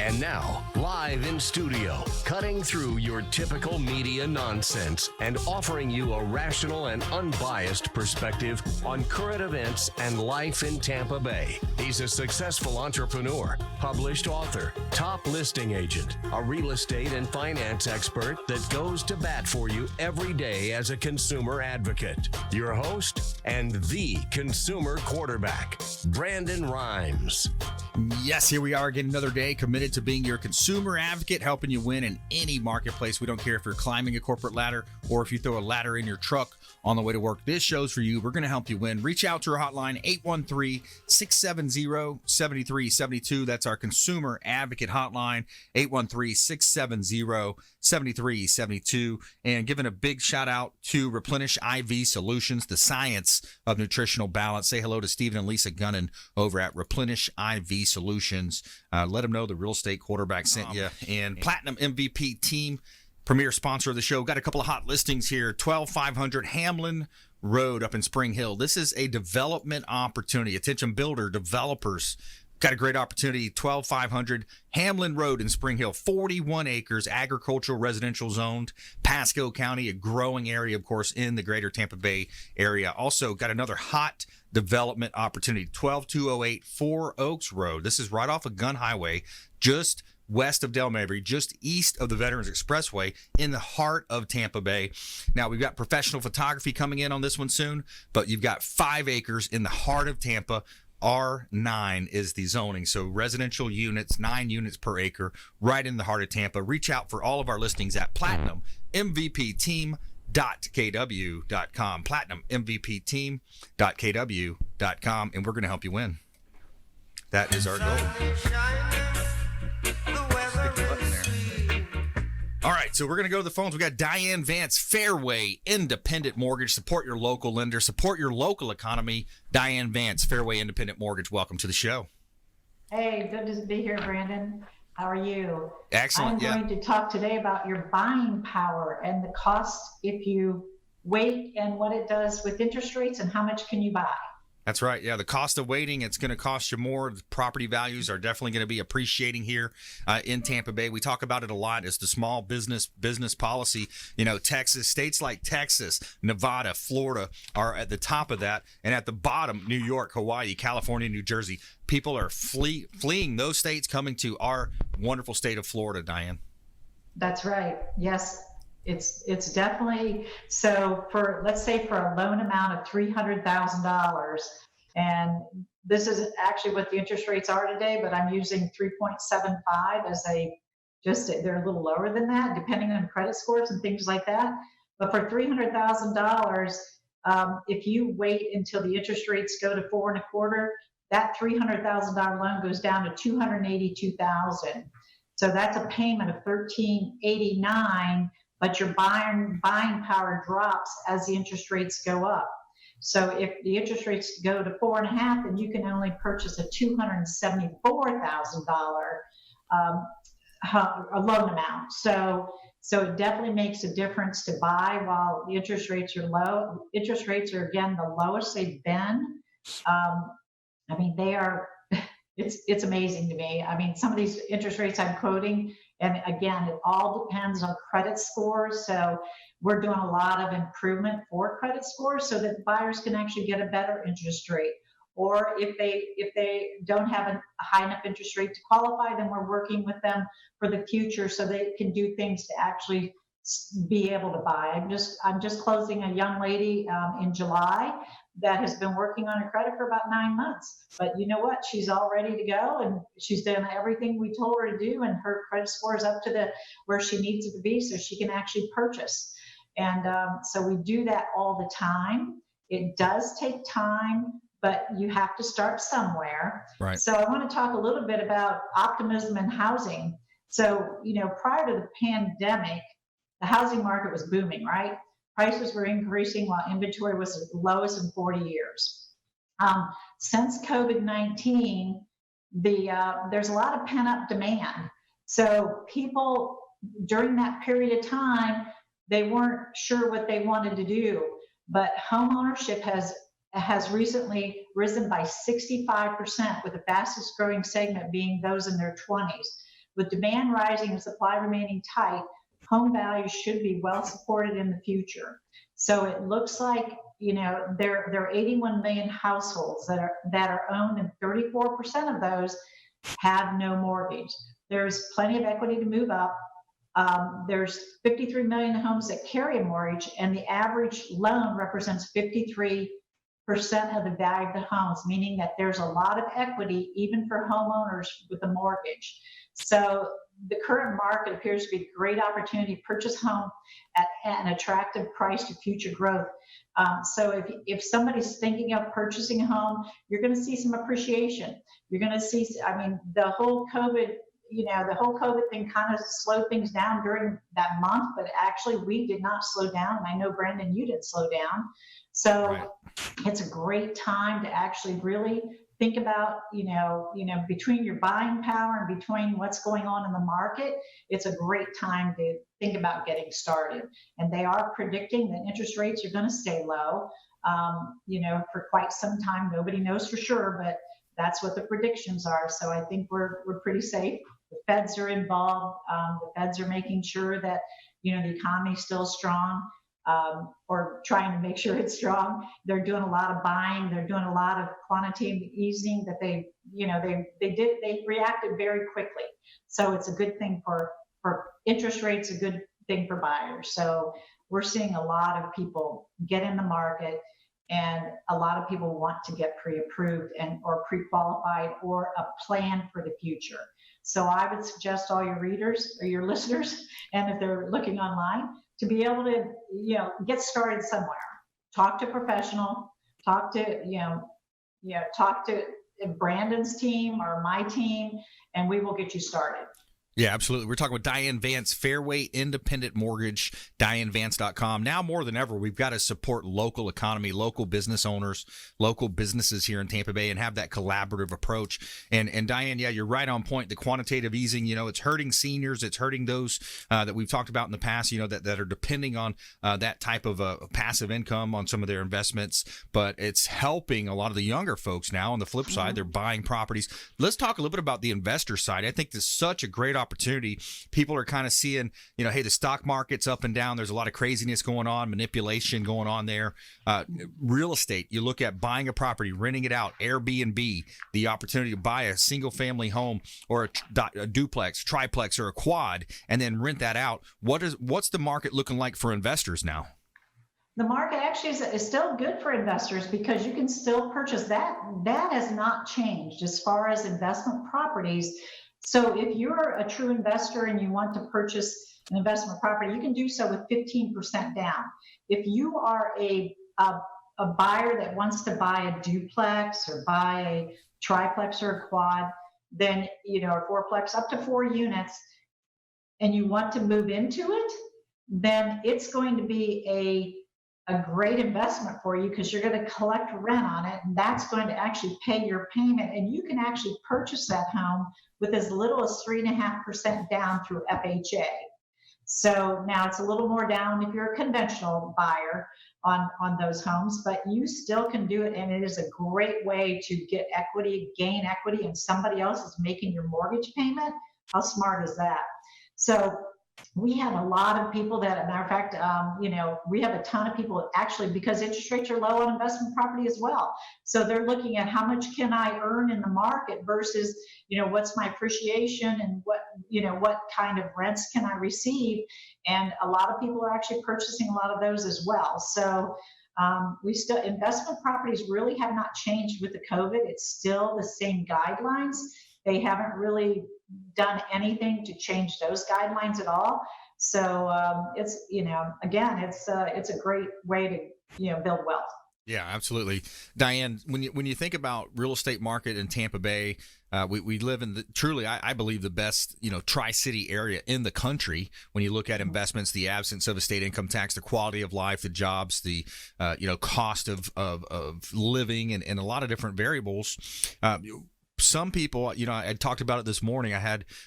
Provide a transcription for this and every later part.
And now, live in studio, cutting through your typical media nonsense and offering you a rational and unbiased perspective on current events and life in Tampa Bay. He's a successful entrepreneur, published author, top listing agent, a real estate and finance expert that goes to bat for you every day as a consumer advocate. Your host and the consumer quarterback, Brandon Rhymes. Yes, here we are again, another day committed to being your consumer advocate, helping you win in any marketplace. We don't care if you're climbing a corporate ladder or if you throw a ladder in your truck on the way to work. This show's for you. We're going to help you win. Reach out to our hotline, 813-670-7372. That's our consumer advocate hotline, 813-670-7372. And giving a big shout out to Replenish IV Solutions, the science of nutritional balance. Say hello to Stephen and Lisa Gunnan over at Replenish IV Solutions. Let them know the real estate quarterback sent you. And Platinum MVP Team, premier sponsor of the show. Got a couple of hot listings here. 12500 Hamlin Road up in Spring Hill. This is a development opportunity. Attention builder, developers. Got a great opportunity. 12500 Hamlin Road in Spring Hill. 41 acres, agricultural, residential zoned. Pasco County, a growing area, of course, in the greater Tampa Bay area. Also got another hot development opportunity. 12208 Four Oaks Road. This is right off of Gun Highway, just west of Del Mabry, just east of the Veterans Expressway, in the heart of Tampa Bay. Now, we've got professional photography coming in on this one soon, but you've got 5 acres in the heart of Tampa. R9 is the zoning, so residential units, 9 units per acre, right in the heart of Tampa. Reach out for all of our listings at platinummvpteam.kw.com, platinummvpteam.kw.com, and we're going to help you win. That is our goal. All right, so we're going to go to the phones. We got Diane, Vance, Fairway, Independent Mortgage. Support your local lender. Support your local economy. Diane, Vance, Fairway, Independent Mortgage. Welcome to the show. Hey, good to be here, Brandon. How are you? Excellent. I'm going to talk today about your buying power and the cost if you wait and what it does with interest rates and how much can you buy. That's right. Yeah, the cost of waiting, it's going to cost you more. The property values are definitely going to be appreciating here in Tampa Bay. We talk about it a lot. It's the small business policy. You know, Texas, states like Texas, Nevada, Florida are at the top of that. And at the bottom, New York, Hawaii, California, New Jersey. People are fleeing those states, coming to our wonderful state of Florida, Diane. That's right. Yes. It's definitely, so for, let's say for a loan amount of $300,000, and this is actually what the interest rates are today, but I'm using 3.75 as they're a little lower than that, depending on credit scores and things like that. But for $300,000, if you wait until the interest rates go to 4.25, that $300,000 loan goes down to $282,000. So that's a payment of $1,389. But your buying power drops as the interest rates go up. So if the interest rates go to 4.5, then you can only purchase a $274,000 a loan amount. So it definitely makes a difference to buy while the interest rates are low. Interest rates are, again, the lowest they've been. I mean, they are. It's amazing to me. I mean, some of these interest rates I'm quoting, and again, it all depends on credit scores. So we're doing a lot of improvement for credit scores so that buyers can actually get a better interest rate. Or if they don't have a high enough interest rate to qualify, then we're working with them for the future so they can do things to actually be able to buy. I'm just closing a young lady in July that has been working on her credit for about 9 months. But you know what? She's all ready to go, and she's done everything we told her to do, and her credit score is up to where she needs it to be so she can actually purchase. And so we do that all the time. It does take time, but you have to start somewhere. Right. So I want to talk a little bit about optimism in housing. So, you know, prior to the pandemic, the housing market was booming, right? Prices were increasing while inventory was the lowest in 40 years. Since COVID-19, there's a lot of pent-up demand. So people during that period of time, they weren't sure what they wanted to do, but home ownership has recently risen by 65%, with the fastest growing segment being those in their 20s. with demand rising and supply remaining tight, home values should be well supported in the future. So it looks like, there are 81 million households that are owned, and 34% of those have no mortgage. There's plenty of equity to move up. There's 53 million homes that carry a mortgage, and the average loan represents 53% of the value of the homes, meaning that there's a lot of equity even for homeowners with a mortgage. So the current market appears to be a great opportunity to purchase home at an attractive price to future growth. So if somebody's thinking of purchasing a home, you're going to see some appreciation. You're going to see, the whole COVID thing kind of slowed things down during that month, but actually we did not slow down. And I know, Brandon, you didn't slow down. So Right. It's a great time to actually really think about, between your buying power and between what's going on in the market, it's a great time to think about getting started. And they are predicting that interest rates are going to stay low, for quite some time. Nobody knows for sure, but that's what the predictions are. So I think we're pretty safe. The feds are involved. The feds are making sure that, the economy is still strong, or trying to make sure it's strong. They're doing a lot of buying. They're doing a lot of quantitative easing that they reacted very quickly. So it's a good thing for interest rates, a good thing for buyers. So we're seeing a lot of people get in the market, and a lot of people want to get pre-approved or pre-qualified or a plan for the future. So I would suggest all your readers or your listeners, and if they're looking online, to be able to, get started somewhere. Talk to a professional, talk to Brandon's team or my team, and we will get you started. Yeah, absolutely. We're talking with Diane Vance, Fairway Independent Mortgage, DianeVance.com. Now more than ever, we've got to support local economy, local business owners, local businesses here in Tampa Bay, and have that collaborative approach. And Diane, yeah, you're right on point. The quantitative easing, it's hurting seniors. It's hurting those that we've talked about in the past, that are depending on that type of passive income on some of their investments. But it's helping a lot of the younger folks now. On the flip side, they're buying properties. Let's talk a little bit about the investor side. I think this is such a great opportunity. People are kind of seeing, hey, the stock market's up and down. There's a lot of craziness going on, manipulation going on there. Real estate, you look at buying a property, renting it out, Airbnb, the opportunity to buy a single family home or a duplex, triplex, or a quad, and then rent that out. What's the market looking like for investors now? The market actually is still good for investors because you can still purchase that. That has not changed as far as investment properties. So if you're a true investor and you want to purchase an investment property, you can do so with 15% down. If you are a buyer that wants to buy a duplex or buy a triplex or a quad, then, a fourplex up to 4 units, and you want to move into it, then it's going to be a great investment for you because you're going to collect rent on it, and that's going to actually pay your payment, and you can actually purchase that home with as little as 3.5% down through FHA. So now it's a little more down if you're a conventional buyer on those homes, but you still can do it, and it is a great way to get equity, gain equity, and somebody else is making your mortgage payment. How smart is that? So we have a lot of people that, as a matter of fact, we have a ton of people actually, because interest rates are low on investment property as well. So they're looking at how much can I earn in the market versus, what's my appreciation and what kind of rents can I receive? And a lot of people are actually purchasing a lot of those as well. So investment properties really have not changed with the COVID. It's still the same guidelines. They haven't really done anything to change those guidelines at all. So it's a great way to build wealth. Yeah, absolutely. Diane, when you think about real estate market in Tampa Bay, we live in truly, I believe, the best, tri-city area in the country. When you look at investments, the absence of a state income tax, the quality of life, the jobs, the, cost of living, and a lot of different variables. some people, I talked about it this morning.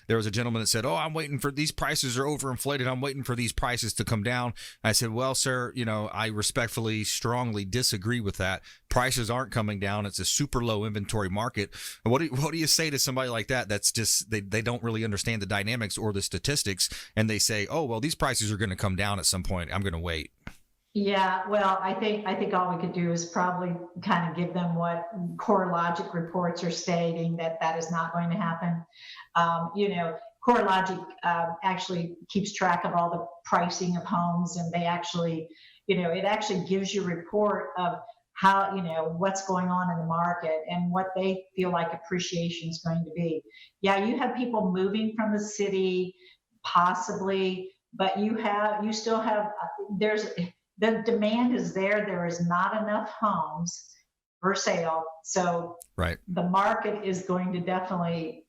There was a gentleman that said, "Oh, I'm waiting for these prices are overinflated. I'm waiting for these prices to come down." I said, "Well, sir, I respectfully, strongly disagree with that. Prices aren't coming down. It's a super low inventory market." What do you say to somebody like that? That's just they don't really understand the dynamics or the statistics, and they say, "Oh, well, these prices are going to come down at some point. I'm going to wait." Yeah, well, I think all we could do is probably kind of give them what CoreLogic reports are stating, that is not going to happen. CoreLogic actually keeps track of all the pricing of homes, and they actually, it actually gives you a report of how, what's going on in the market and what they feel like appreciation is going to be. Yeah, you have people moving from the city, possibly, but you still have, the demand is there. There is not enough homes for sale. So right. The market is going to definitely,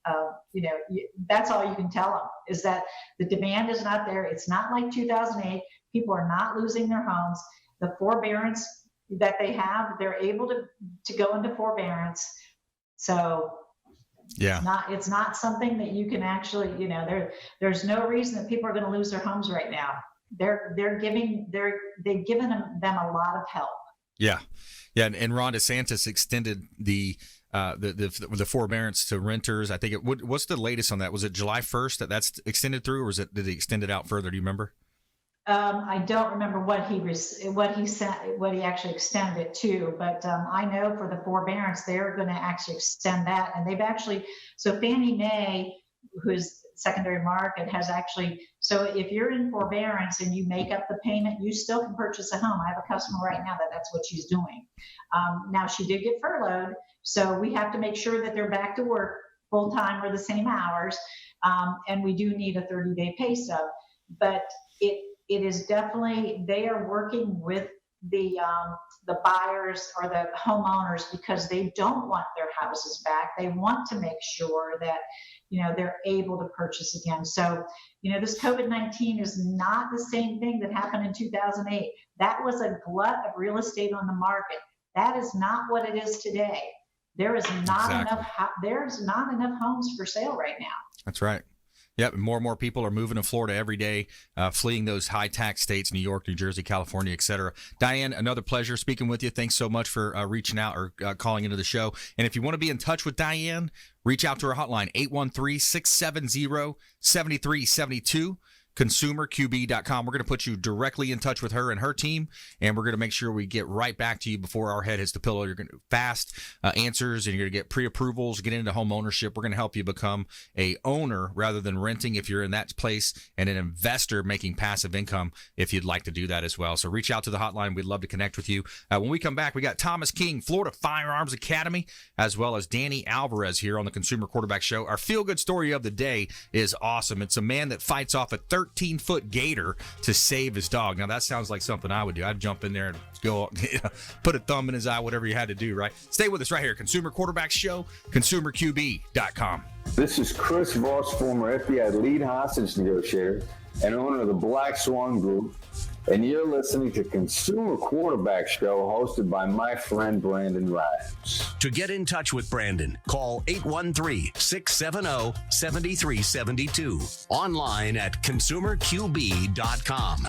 that's all you can tell them, is that the demand is not there. It's not like 2008. People are not losing their homes. The forbearance that they have, they're able to go into forbearance. So yeah, it's not something that you can actually, there's no reason that people are going to lose their homes right now. They've given them a lot of help. Yeah. And Ron DeSantis extended the forbearance to renters. I think what's the latest on that? Was it July 1st that's extended through, or did he extend it out further? Do you remember? I don't remember what he actually extended it to, but I know for the forbearance they're going to actually extend that, and they've actually, so Fannie Mae, who's secondary market, has actually, so if you're in forbearance and you make up the payment, you still can purchase a home. I have a customer right now that's what she's doing. Now she did get furloughed, so we have to make sure that they're back to work full time or the same hours, and we do need a 30-day pay stub. But it is definitely, they are working with the buyers or the homeowners because they don't want their houses back. They want to make sure that they're able to purchase again. So this COVID-19 is not the same thing that happened in 2008. That was a glut of real estate on the market. That is not what it is today. There is not enough. There's not enough homes for sale right now. That's right. Yep, more and more people are moving to Florida every day, fleeing those high tax states, New York, New Jersey, California, et cetera. Diane, another pleasure speaking with you. Thanks so much for reaching out or calling into the show. And if you want to be in touch with Diane, reach out to her hotline, 813-670-7372. ConsumerQB.com. We're going to put you directly in touch with her and her team, and we're going to make sure we get right back to you before our head hits the pillow. You're going to fast answers, and you're going to get pre-approvals, get into home ownership. We're going to help you become a owner rather than renting if you're in that place, and an investor making passive income if you'd like to do that as well. So reach out to the hotline. We'd love to connect with you. When we come back, we got Thomas King, Florida Firearms Academy, as well as Danny Alvarez here on the Consumer Quarterback Show. Our feel-good story of the day is awesome. It's a man that fights off a 13-foot gator to save his dog. Now, that sounds like something I would do. I'd jump in there and go put a thumb in his eye, whatever you had to do, right? Stay with us right here. Consumer Quarterback Show, ConsumerQB.com. This is Chris Voss, former FBI lead hostage negotiator and owner of the Black Swan Group, and you're listening to Consumer Quarterback Show, hosted by my friend Brandon Rhymes. To get in touch with Brandon, call 813-670-7372. Online at ConsumerQB.com.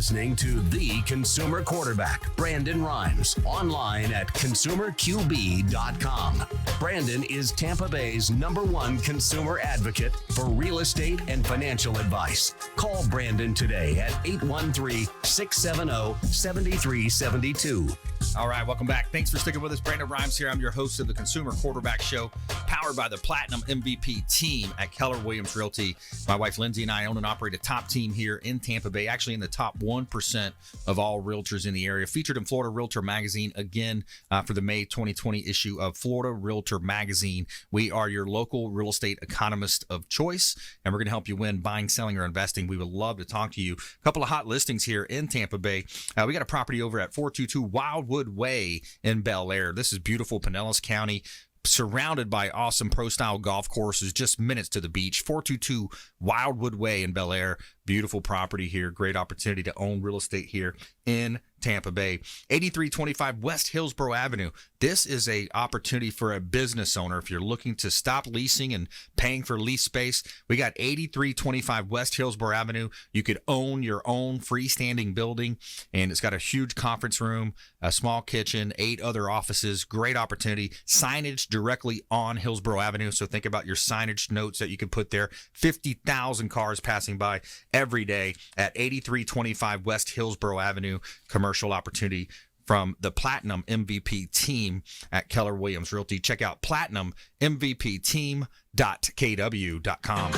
listening to the consumer quarterback, Brandon Rhymes, online at consumerqb.com. Brandon is Tampa Bay's #1 consumer advocate for real estate and financial advice. Call Brandon today at 813-670-7372. All right, welcome back. Thanks for sticking with us. Brandon Rhymes here. I'm your host of the Consumer Quarterback Show, powered by the Platinum MVP team at Keller Williams Realty. My wife Lindsay and I own and operate a top team here in Tampa Bay, actually in the top 1% of all realtors in the area. Featured in Florida Realtor Magazine again for the May 2020 issue of Florida Realtor Magazine. We are your local real estate economist of choice, and we're going to help you win buying, selling, or investing. We would love to talk to you. A couple of hot listings here in Tampa Bay. We got a property over at 422 Wildwood Way in Bel Air. This is beautiful Pinellas County, surrounded by awesome pro-style golf courses, just minutes to the beach. 422 Wildwood Way in Bel Air. Beautiful property here. Great opportunity to own real estate here in Tampa Bay. 8325 West Hillsborough Avenue. This is a opportunity for a business owner. If you're looking to stop leasing and paying for lease space, we got 8325 West Hillsborough Avenue. You could own your own freestanding building, and it's got a huge conference room, a small kitchen, 8 other offices. Great opportunity. Signage directly on Hillsborough Avenue. So think about your signage notes that you could put there. 50,000 cars passing by every day at 8325 West Hillsborough Avenue. Commercial opportunity from the Platinum MVP team at Keller Williams Realty. Check out platinummvpteam.kw.com.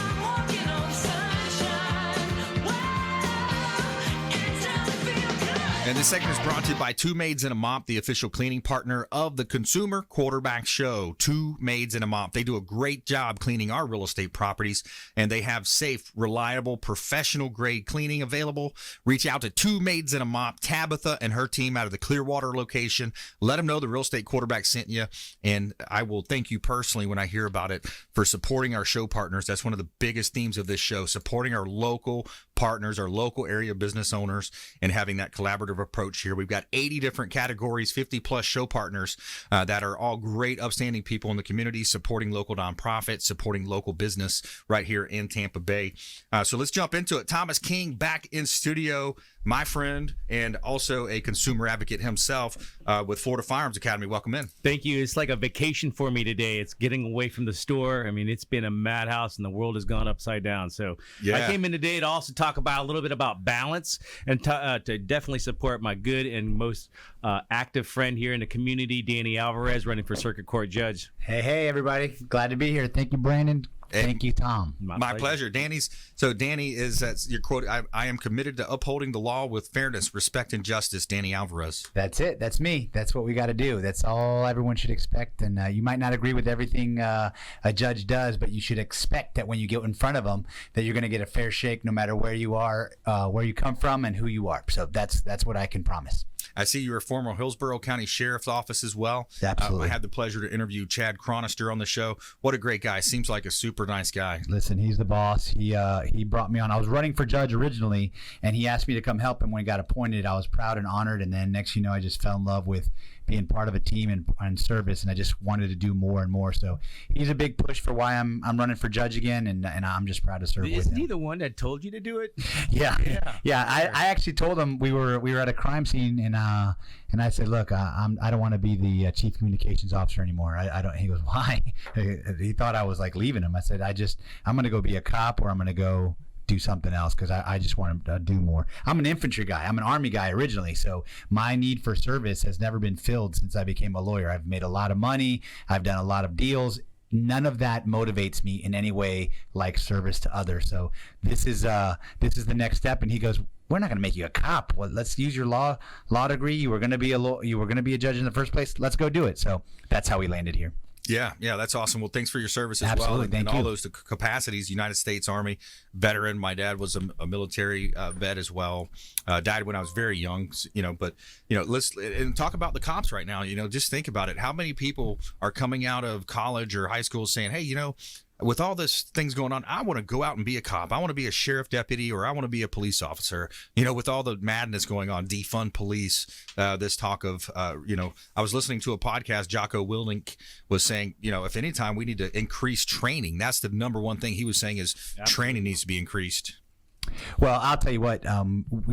And this segment is brought to you by Two Maids and a Mop, the official cleaning partner of the Consumer Quarterback Show. Two Maids and a Mop. They do a great job cleaning our real estate properties, and they have safe, reliable, professional-grade cleaning available. Reach out to Two Maids and a Mop, Tabitha and her team out of the Clearwater location. Let them know the real estate quarterback sent you, and I will thank you personally when I hear about it for supporting our show partners. That's one of the biggest themes of this show, supporting our local partners, our local area business owners, and having that collaborative approach here. We've got 80 different categories, 50 plus show partners that are all great, upstanding people in the community, supporting local nonprofits, supporting local business right here in Tampa Bay. So let's jump into it. Thomas King back in studio, my friend, and also a consumer advocate himself with Florida Firearms Academy. Welcome in. Thank you. It's like a vacation for me today. It's getting away from the store. I mean, it's been a madhouse and the world has gone upside down. So I came in today to also talk about a little bit about balance and to definitely support my good and most active friend here in the community, Diane Alvarez, running for Circuit Court Judge. Hey, everybody. Glad to be here. Thank you, Brandon. Thank you, Tom. My pleasure. Danny is, that's your quote, I am committed to upholding the law with fairness, respect, and justice, Danny Alvarez. That's it. That's me. That's what we got to do. That's all everyone should expect. And you might not agree with everything a judge does, but you should expect that when you get in front of them, that you're going to get a fair shake no matter where you are, where you come from, and who you are. So that's what I can promise. I see you're a former Hillsborough County Sheriff's Office as well. Absolutely. I had the pleasure to interview Chad Chronister on the show. What a great guy. Seems like a super nice guy. Listen, he's the boss. He brought me on. I was running for judge originally, and he asked me to come help him when he got appointed. I was proud and honored, and then next I just fell in love with being part of a team and service, and I just wanted to do more and more. So he's a big push for why I'm running for judge again, and I'm just proud to serve with him. Isn't he the one that told you to do it? Yeah. I actually told him we were at a crime scene, and I said, look, I don't want to be the chief communications officer anymore. I don't. He goes, why? He thought I was like leaving him. I said, I'm going to go be a cop, or I'm going to go do something else, because I just want to do more. I'm an infantry guy. I'm an Army guy originally, so my need for service has never been filled since I became a lawyer. I've made a lot of money. I've done a lot of deals. None of that motivates me in any way like service to others. So this is the next step. And he goes, we're not going to make you a cop. Well, let's use your law degree. You were going to be a judge in the first place. Let's go do it. So that's how we landed here. Yeah, that's awesome. Well, thanks for your service as Absolutely, well, and thank all you. those capacities. United States Army veteran. My dad was a military vet as well. Died when I was very young. But let's talk about the cops right now. Just think about it. How many people are coming out of college or high school saying, "Hey, with all this things going on, I want to go out and be a cop. I want to be a sheriff deputy, or I want to be a police officer." With all the madness going on, defund police, this talk of, I was listening to a podcast, Jocko Willink was saying, if any time we need to increase training, that's the number one thing he was saying is Training needs to be increased. Well, I'll tell you what.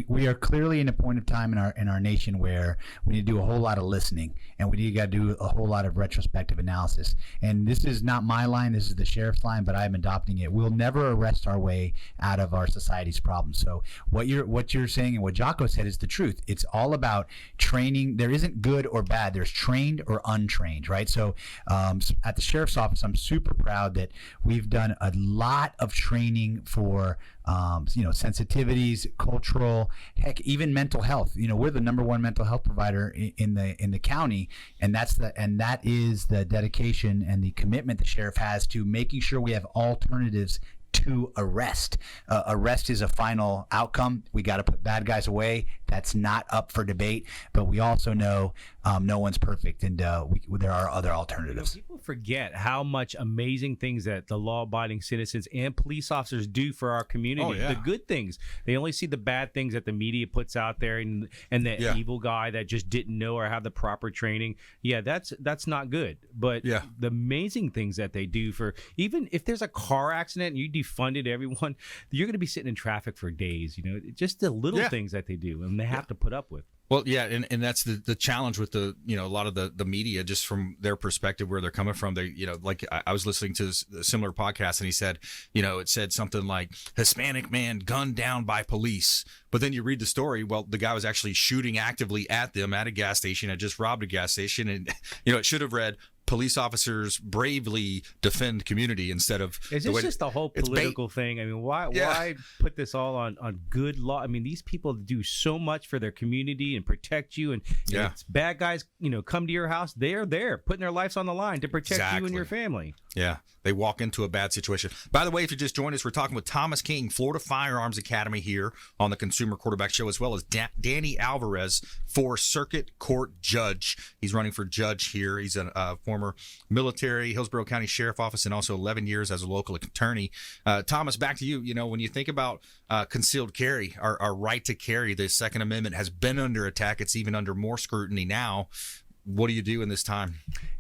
We are clearly in a point of time in our nation where we need to do a whole lot of listening, and we need to do a whole lot of retrospective analysis. And this is not my line; this is the sheriff's line, but I'm adopting it. We'll never arrest our way out of our society's problems. So what you're saying and what Jocko said is the truth. It's all about training. There isn't good or bad. There's trained or untrained, right? So at the sheriff's office, I'm super proud that we've done a lot of training for sensitivities, cultural, heck, even mental health. We're the number one mental health provider in the county, and that is the dedication and the commitment the sheriff has to making sure we have alternatives to arrest. Arrest is a final outcome. We got to put bad guys away. That's not up for debate. But we also know no one's perfect, and there are other alternatives. People forget how much amazing things that the law-abiding citizens and police officers do for our community. Oh, yeah. The good things. They only see the bad things that the media puts out there, and the evil guy that just didn't know or have the proper training. Yeah, that's not good. But the amazing things that they do for, even if there's a car accident and you defunded everyone, you're going to be sitting in traffic for days. Just the little things that they do, and they have to put up with. Well, yeah, and that's the challenge with a lot of the media, just from their perspective, where they're coming from. They, like I was listening to a similar podcast, and he said, it said something like Hispanic man gunned down by police. But then you read the story. Well, the guy was actually shooting actively at them at a gas station. Had just robbed a gas station, and it should have read, police officers bravely defend community, instead of. Is this just the whole political thing? I mean, why put this all on good law? I mean, these people do so much for their community and protect you. And if bad guys, come to your house, they're there putting their lives on the line to protect you and your family. Yeah, they walk into a bad situation. By the way, if you just joined us, we're talking with Thomas King, Florida Firearms Academy, here on the Consumer Quarterback Show, as well as Danny Alvarez, for Circuit Court Judge. He's running for judge here. He's a former military, Hillsborough County Sheriff Office, and also 11 years as a local attorney. Thomas, back to you. When you think about concealed carry, our right to carry, the Second Amendment has been under attack. It's even under more scrutiny now. What do you do in this time?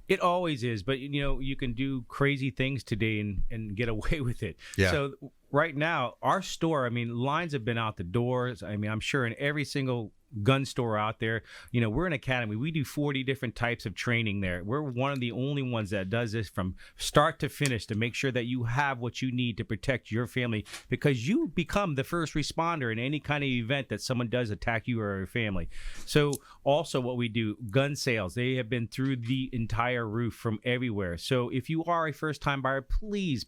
It always is, but you can do crazy things today and get away with it. Yeah. So right now, our store, lines have been out the doors. I'm sure in every single gun store out there, we're an academy. We do 40 different types of training there. We're one of the only ones that does this from start to finish to make sure that you have what you need to protect your family, because you become the first responder in any kind of event that someone does attack you or your family. So also what we do, gun sales, they have been through the entire roof from everywhere. So if you are a first-time buyer, please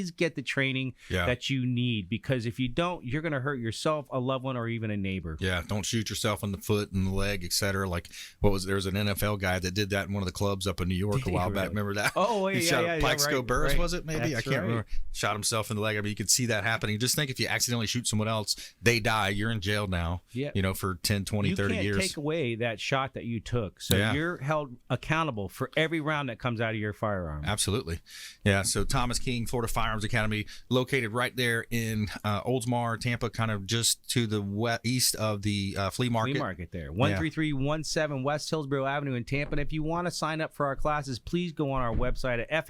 get the training that you need, because if you don't, you're going to hurt yourself, a loved one, or even a neighbor. Yeah, don't shoot yourself in the foot and the leg, etc. Like there was an NFL guy that did that in one of the clubs up in New York a while back. Remember that? Oh, yeah, he shot Plaxico Burress, was it? Maybe That's I can't remember. Shot himself in the leg. You could see that happening. Just think, if you accidentally shoot someone else, they die. You're in jail now. Yeah. For 10, 20, 30 years. You can't take away that shot that you took. So you're held accountable for every round that comes out of your firearm. Absolutely. Yeah. So Thomas King, Florida Firearms Academy, located right there in Oldsmar, Tampa, kind of just to the east of the flea market. Flea market there. 13317 West Hillsborough Avenue in Tampa. And if you want to sign up for our classes, please go on our website at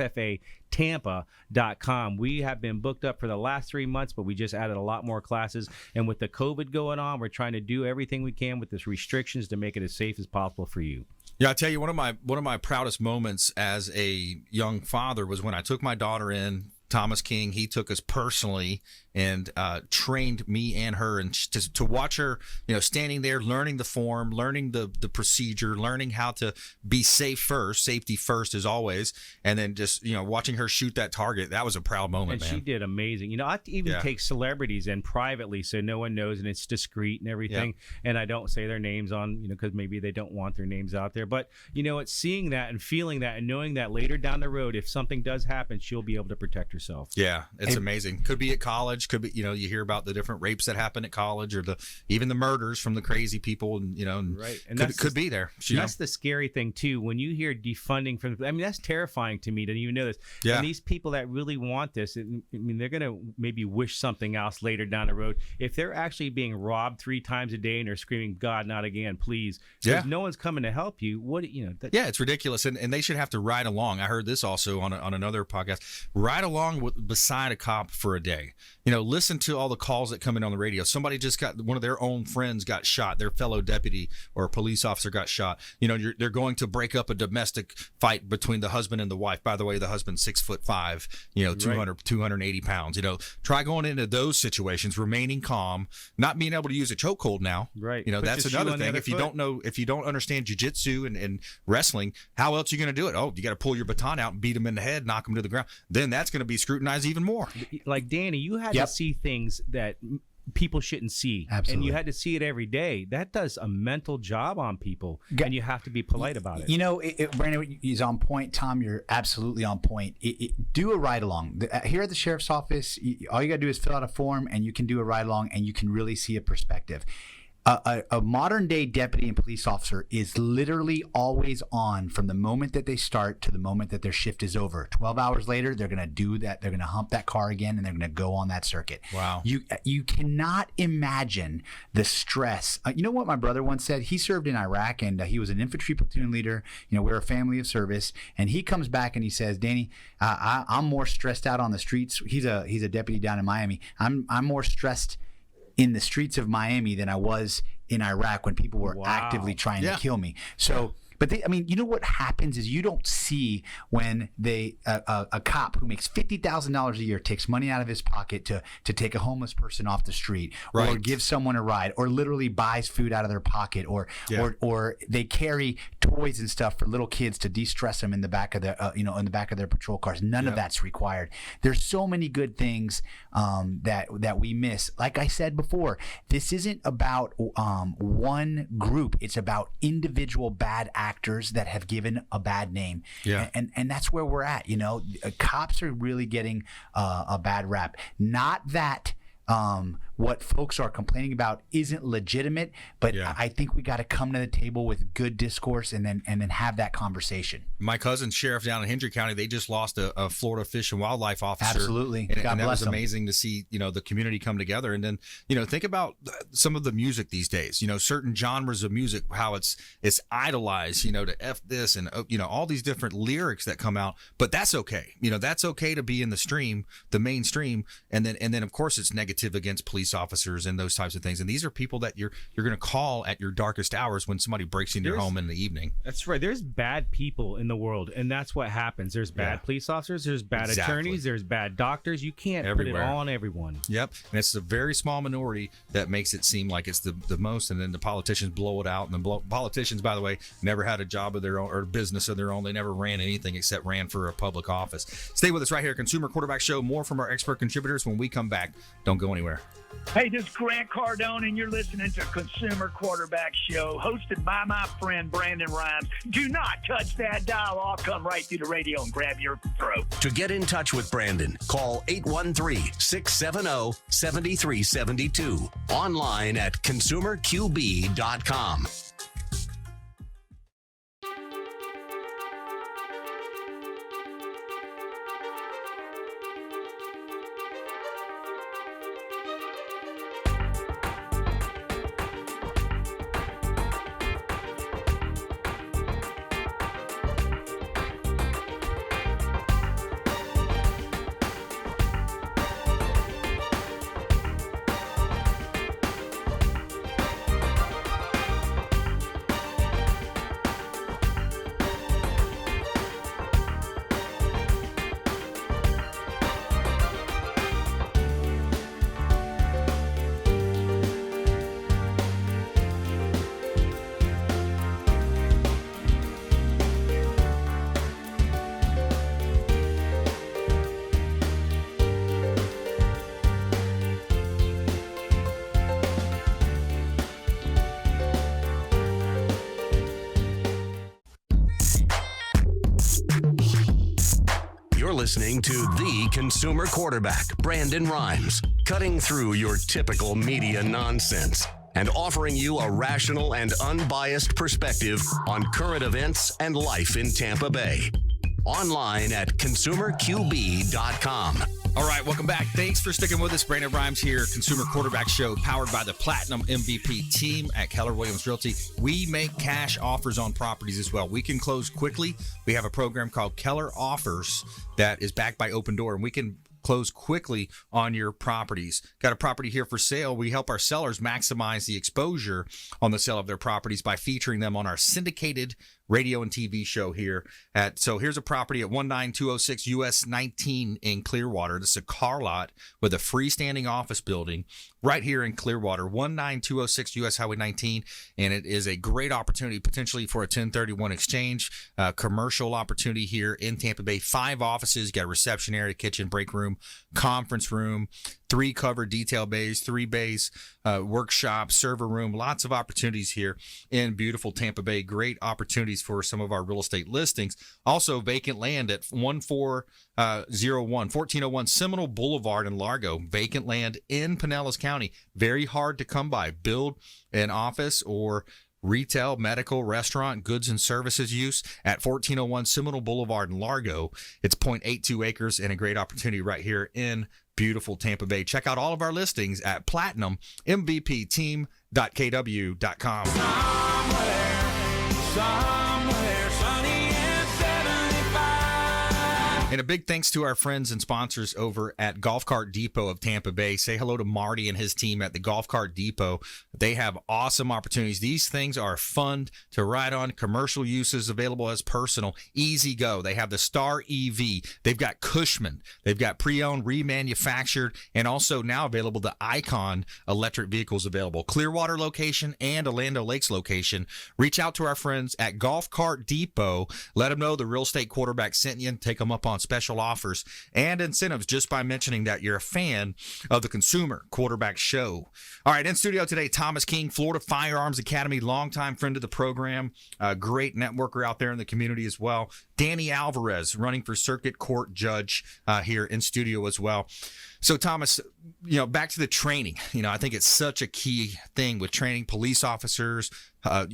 ffatampa.com. We have been booked up for the last 3 months, but we just added a lot more classes. And with the COVID going on, we're trying to do everything we can with this restrictions to make it as safe as possible for you. Yeah, I tell you, one of my proudest moments as a young father was when I took my daughter in. Thomas King, he took us personally and trained me and her, and to watch her, standing there, learning the form, learning the procedure, learning how to be safe first, safety first as always, and then just, watching her shoot that target. That was a proud moment, and man. She did amazing. I even take celebrities in privately so no one knows, and it's discreet and everything. And I don't say their names on, because maybe they don't want their names out there. But, it's seeing that and feeling that and knowing that later down the road, if something does happen, she'll be able to protect herself. Yeah, it's amazing. Could be at college. Could be, you hear about the different rapes that happen at college, or even the murders from the crazy people, and right. And could be there. That's the scary thing too. When you hear defunding from, that's terrifying to me to even know this. Yeah. And these people that really want this, they're going to maybe wish something else later down the road. If they're actually being robbed 3 times a day and they're screaming, "God, not again, please!" Because no one's coming to help you. It's ridiculous, and they should have to ride along. I heard this also on another podcast. Ride along beside a cop for a day. listen to all the calls that come in on the radio. Somebody just got, one of their own friends got shot. Their fellow deputy or police officer got shot. They're going to break up a domestic fight between the husband and the wife. By the way, the husband's 6'5", 280 pounds. Try going into those situations, remaining calm, not being able to use a chokehold now. Right. That's another thing. If you don't understand jiu-jitsu and wrestling, how else are you going to do it? Oh, you got to pull your baton out and beat him in the head, knock him to the ground. Then that's going to be scrutinized even more. Like Danny, you had to see things that people shouldn't see. Absolutely. And you had to see it every day. That does a mental job on people, and you have to be polite about it. Brandon is on point. Tom, you're absolutely on point. Do a ride along. Here at the sheriff's office, all you got to do is fill out a form, and you can do a ride along, and you can really see a perspective. A modern day deputy and police officer is literally always on from the moment that they start to the moment that their shift is over. 12 hours later, they're going to do that. They're going to hump that car again, and they're going to go on that circuit. Wow. You cannot imagine the stress. You know what my brother once said? He served in Iraq, and he was an infantry platoon leader. We're a family of service, and he comes back and he says, Danny, I'm more stressed out on the streets. He's a deputy down in Miami. I'm more stressed in the streets of Miami than I was in Iraq when people were actively trying to kill me. So, but what happens is you don't see when a cop who makes $50,000 a year takes money out of his pocket to take a homeless person off the street, or give someone a ride, or literally buys food out of their pocket, or they carry toys and stuff for little kids to de-stress them in the back of their in the back of their patrol cars. None of that's required. There's so many good things that we miss. Like I said before, this isn't about one group. It's about individual bad actors that have given a bad name. And that's where we're at. Cops are really getting a bad rap. Not that what folks are complaining about isn't legitimate, but I think we got to come to the table with good discourse and then have that conversation. My cousin's sheriff down in Hendry County, they just lost a Florida Fish and Wildlife officer. Absolutely. And that was amazing to see, the community come together. And then, think about some of the music these days, certain genres of music, how it's idolized, to F this and, all these different lyrics that come out. But that's okay. That's okay to be in the mainstream. And then of course it's negative against police officers and those types of things. And these are people that you're going to call at your darkest hours when somebody breaks into your home in the evening. That's right. There's bad people in the world, and that's what happens. There's bad police officers, there's bad attorneys, there's bad doctors. You can't put it all on everyone. Yep. And it's a very small minority that makes it seem like it's the most, and then the politicians blow it out. And the politicians, by the way, never had a job of their own or business of their own. They never ran anything except ran for a public office. Stay with us right here, Consumer Quarterback Show. More from our expert contributors when we come back. Don't go anywhere. Hey, this is Grant Cardone, and you're listening to Consumer Quarterback Show, hosted by my friend Brandon Rhymes. Do not touch that dial. I'll come right through the radio and grab your throat. To get in touch with Brandon, call 813-670-7372. Online at consumerqb.com. Listening to the Consumer Quarterback, Brandon Rhymes, cutting through your typical media nonsense and offering you a rational and unbiased perspective on current events and life in Tampa Bay. Online at consumerqb.com. All right, welcome back. Thanks for sticking with us. Brandon Rhymes here, Consumer Quarterback Show, powered by the Platinum MVP team at Keller Williams Realty. We make cash offers on properties as well. We can close quickly. We have a program called Keller Offers that is backed by Open Door, and we can close quickly on your properties. Got a property here for sale. We help our sellers maximize the exposure on the sale of their properties by featuring them on our syndicated radio and TV show here so here's a property at 19206 US 19 in Clearwater. This is a car lot with a freestanding office building right here in Clearwater, 19206 US Highway 19, and it is a great opportunity potentially for a 1031 exchange, commercial opportunity here in Tampa Bay. 5 offices, you got a reception area, kitchen, break room, conference room, 3 covered detail bays, 3 bays, workshop, server room, lots of opportunities here in beautiful Tampa Bay. Great opportunities for some of our real estate listings. Also vacant land at 1401 Seminole Boulevard in Largo. Vacant land in Pinellas County. Very hard to come by. Build an office or retail, medical, restaurant, goods and services use at 1401 Seminole Boulevard in Largo. It's 0.82 acres and a great opportunity right here in beautiful Tampa Bay. Check out all of our listings at platinummvpteam.kw.com. Somewhere sunny and 75. And a big thanks to our friends and sponsors over at Golf Cart Depot of Tampa Bay. Say hello to Marty and his team at the Golf Cart Depot. They have awesome opportunities. These things are fun to ride on. Commercial uses available as personal. Easy go. They have the Star EV. They've got Cushman. They've got pre-owned, remanufactured, and also now available the Icon electric vehicles available. Clearwater location and Orlando Lakes location. Reach out to our friends at Golf Cart Depot. Let them know the real estate quarterback sent you and take them up on special offers and incentives just by mentioning that you're a fan of the Consumer Quarterback Show. All right, in studio today, Thomas King, Florida Firearms Academy, longtime friend of the program, great networker out there in the community as well. Danny Alvarez, running for Circuit Court Judge here in studio as well. So, Thomas, back to the training. I think it's such a key thing with training police officers, a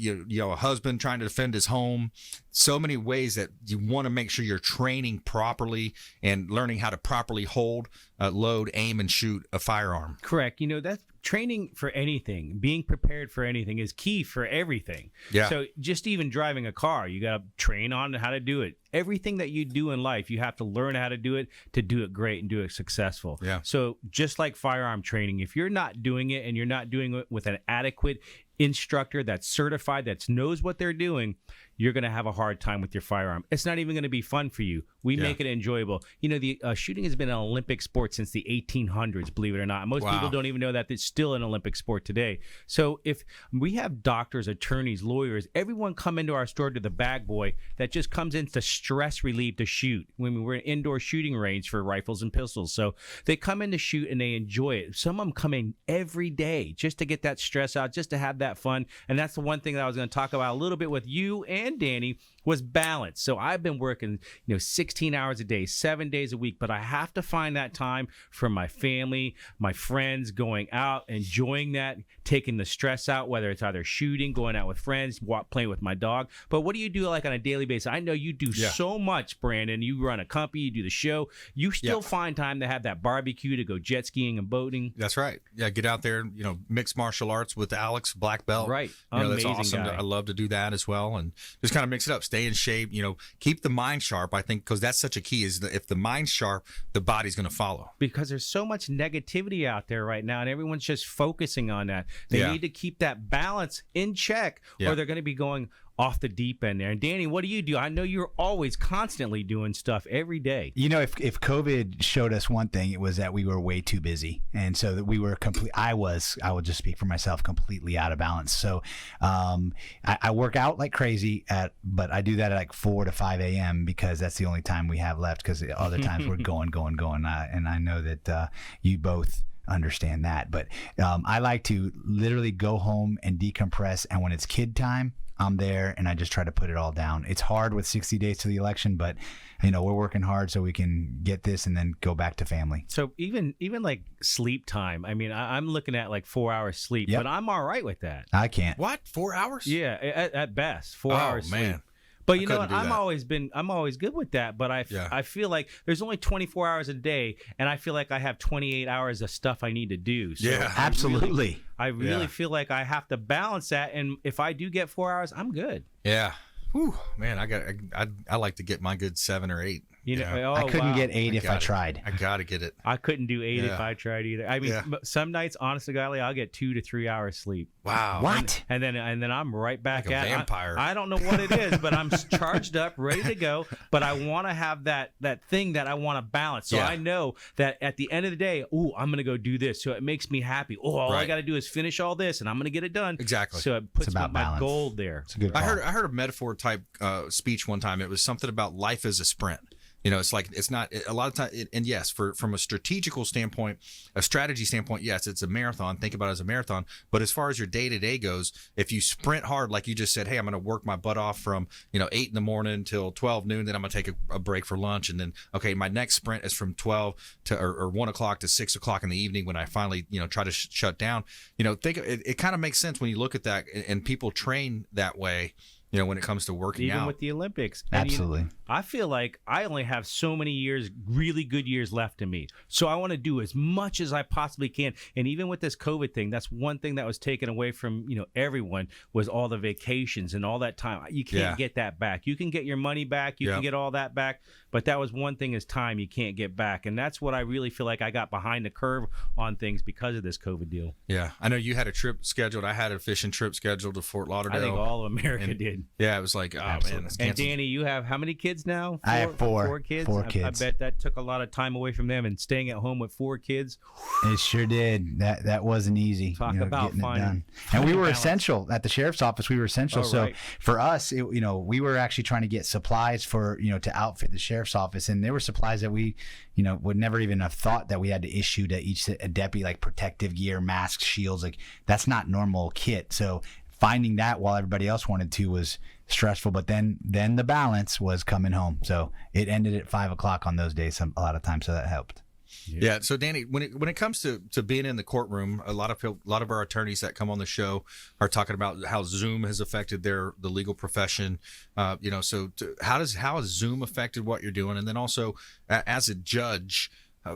husband trying to defend his home. So many ways that you want to make sure you're training properly and learning how to properly hold, load, aim, and shoot a firearm. Correct. That's training for anything, being prepared for anything is key for everything. Yeah. So just even driving a car, you got to train on how to do it. Everything that you do in life, you have to learn how to do it great and do it successful. Yeah. So just like firearm training, if you're not doing it and you're not doing it with an adequate instructor that's certified, that knows what they're doing, you're going to have a hard time with your firearm. It's not even going to be fun for you. We make it enjoyable. The shooting has been an Olympic sport since the 1800s, believe it or not. Most people don't even know that it's still an Olympic sport today. So if we have doctors, attorneys, lawyers, everyone come into our store to the bag boy that just comes in to stress relieve to shoot. When we're an indoor shooting range for rifles and pistols. So they come in to shoot and they enjoy it. Some of them come in every day just to get that stress out, just to have that fun. And that's the one thing that I was going to talk about a little bit with you and Danny was balance. So I've been working, 16 hours a day, 7 days a week, but I have to find that time for my family, my friends, going out, enjoying that, taking the stress out, whether it's either shooting, going out with friends, playing with my dog. But what do you do like on a daily basis? I know you do so much, Brandon. You run a company, you do the show. You still find time to have that barbecue, to go jet skiing and boating. That's right. Yeah, get out there, mixed martial arts with Alex, black belt. Right. That's Amazing awesome. guy. I love to do that as well, and just kind of mix it up, stay in shape, keep the mind sharp, I think, because that's such a key, is that if the mind's sharp, the body's going to follow. Because there's so much negativity out there right now, and everyone's just focusing on that. They need to keep that balance in check, or they're going to be going off the deep end there. And Danny, what do you do? I know you're always constantly doing stuff every day. If COVID showed us one thing, it was that we were way too busy, and so that we were I will just speak for myself, completely out of balance. So I work out like crazy but I do that at like 4 to 5 a.m. because that's the only time we have left, because other times we're going. And I know that you both understand that. But I like to literally go home and decompress, and when it's kid time, I'm there and I just try to put it all down. It's hard with 60 days to the election, but we're working hard so we can get this and then go back to family. So even like sleep time, I mean, I'm looking at like 4 hours sleep, but I'm all right with that. I can't. What? 4 hours? Yeah, at best, 4 hours sleep. Man. But you know what? I'm always good with that. But I feel like there's only 24 hours a day, and I feel like I have 28 hours of stuff I need to do. So absolutely. I really feel like I have to balance that, and if I do get 4 hours, I'm good. Yeah. Whew, man, I like to get my good 7 or 8. You know, Yeah. I couldn't wow. get 8 if I tried. I got to get it. I couldn't do 8 if Yeah. I tried either. I mean, Yeah. some nights, honestly, golly, I'll get 2 to 3 hours sleep. Wow. What? And then I'm right back Like a at it. vampire. I don't know what it is, but I'm charged up, ready to go. But I want to have that thing that I want to balance. So Yeah. I know that at the end of the day, I'm going to go do this. So it makes me happy. All I Right. got to do is finish all this, and I'm going to get it done. Exactly. So it puts about my balance. goal there. It's a good call. I heard a metaphor type speech one time. It was something about life as a sprint. You know, it's like it's not a lot of time. And yes, from a strategical standpoint, a strategy standpoint, yes, it's a marathon. Think about it as a marathon. But as far as your day to day goes, if you sprint hard, like you just said, hey, I'm going to work my butt off from 8 in the morning till 12 noon. Then I'm going to take a break for lunch, and then okay, my next sprint is from 12 to or 1 o'clock to 6 o'clock in the evening when I finally try to shut down. Think it kind of makes sense when you look at that, and people train that way. When it comes to working Even out. with the Olympics. And, Absolutely. I feel like I only have so many years, really good years left in me. So I want to do as much as I possibly can. And even with this COVID thing, that's one thing that was taken away from, everyone was all the vacations and all that time. You can't get that back. You can get your money back. You can get all that back. But that was one thing is time you can't get back. And that's what I really feel like I got behind the curve on things because of this COVID deal. Yeah. I know you had a trip scheduled. I had a fishing trip scheduled to Fort Lauderdale. I think all of America did. Yeah, it was like, oh man, it's And canceled. Danny, you have how many kids now? I have 4. 4 kids. 4 I kids. bet that took a lot of time away from them, and staying at home with 4 kids. It sure did. That wasn't easy. Talk about getting it finding- done. finding And we were balance. essential at the sheriff's office. We were essential. Oh, so right. for us, we were actually trying to get supplies for to outfit the sheriff's office, and there were supplies that we would never even have thought that we had to issue to each a deputy, like protective gear, masks, shields. Like that's not normal kit. So finding that while everybody else wanted to was stressful. But then the balance was coming home. So it ended at 5 o'clock on those days a lot of times. So that helped. Yeah. So Danny, when it comes to being in the courtroom, a lot of our attorneys that come on the show are talking about how Zoom has affected the legal profession. So how has Zoom affected what you're doing? And then also as a judge,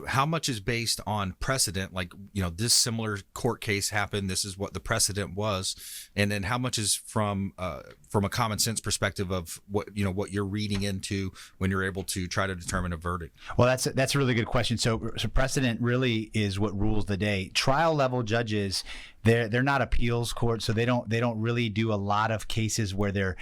how much is based on precedent? Like, this similar court case happened. This is what the precedent was. And then how much is from a common sense perspective of what you're reading into when you're able to try to determine a verdict? Well, that's a really good question. So precedent really is what rules the day. Trial level judges, they're not appeals courts, so they don't really do a lot of cases where they're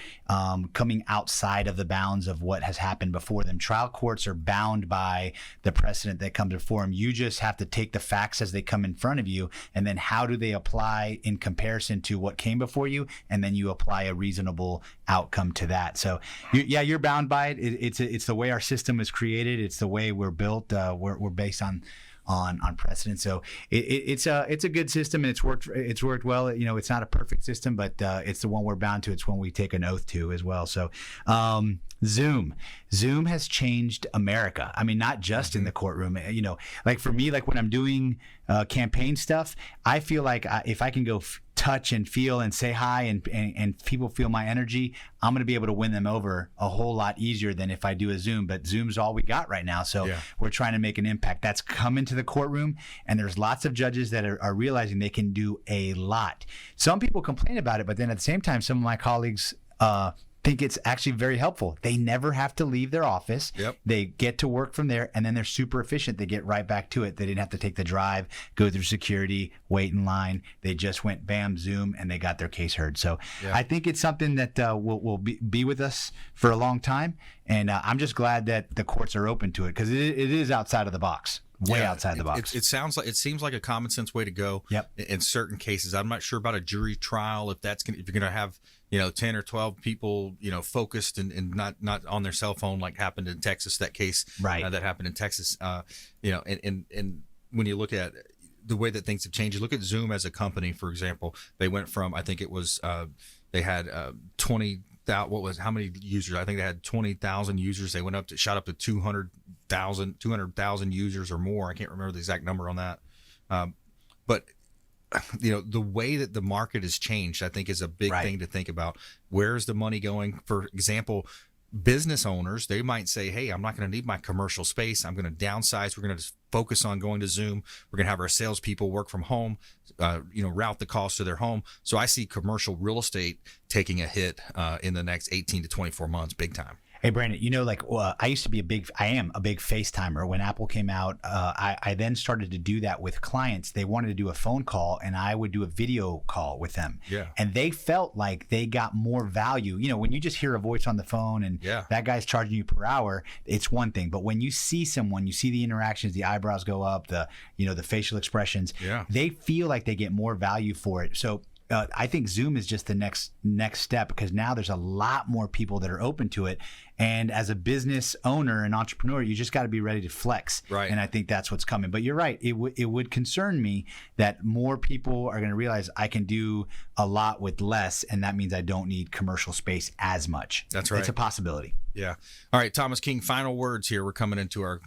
coming outside of the bounds of what has happened before them. Trial courts are bound by the precedent that comes before them. You just have to take the facts as they come in front of you, and then how do they apply in comparison to what came before you, and then you apply a reasonable outcome to that. So you're bound by it. It's the way our system is created. It's the way we're built. We're based on precedent. So it's a good system, and it's worked well. It's not a perfect system, but it's the one we're bound to. It's one we take an oath to as well. So Zoom has changed America. I mean, not just in the courtroom. Like for me, like when I'm doing campaign stuff, I feel like if I can go touch and feel and say hi and people feel my energy, I'm going to be able to win them over a whole lot easier than if I do a Zoom. But Zoom's all we got right now. So we're trying to make an impact. That's come into the courtroom, and there's lots of judges that are realizing they can do a lot. Some people complain about it, but then at the same time, some of my colleagues think it's actually very helpful. They never have to leave their office. Yep. They get to work from there, and then they're super efficient. They get right back to it. They didn't have to take the drive, go through security, wait in line. They just went bam, Zoom, and they got their case heard. So I think it's something that will be with us for a long time, and I'm just glad that the courts are open to it because it is outside of the box. Way outside the box. It seems like a common sense way to go. Yep. In certain cases, I'm not sure about a jury trial if you're going to have 10 or 12 people focused and not on their cell phone like happened in Texas. That case that happened in Texas. And when you look at the way that things have changed, you look at Zoom as a company, for example. They went from I think it was they had 20. How many users? I think they had 20,000 users. They shot up to 200,000 users or more. I can't remember the exact number on that. But the way that the market has changed, I think, is a big thing to think about. Where is the money going? For example, business owners, they might say, hey, I'm not going to need my commercial space. I'm going to downsize. We're going to just focus on going to Zoom. We're going to have our salespeople work from home, route the calls to their home. So I see commercial real estate taking a hit in the next 18 to 24 months, big time. Hey, Brandon, I used to be I am a big FaceTimer. When Apple came out, I then started to do that with clients. They wanted to do a phone call, and I would do a video call with them. Yeah. And they felt like they got more value. When you just hear a voice on the phone and that guy's charging you per hour, it's one thing. But when you see someone, you see the interactions, the eyebrows go up, the facial expressions, they feel like they get more value for it. So I think Zoom is just the next step, because now there's a lot more people that are open to it. And as a business owner and entrepreneur, you just got to be ready to flex. Right. And I think that's what's coming. But you're right. It would concern me that more people are going to realize I can do a lot with less, and that means I don't need commercial space as much. That's right. It's a possibility. Yeah. All right, Thomas King, final words here. We're coming into our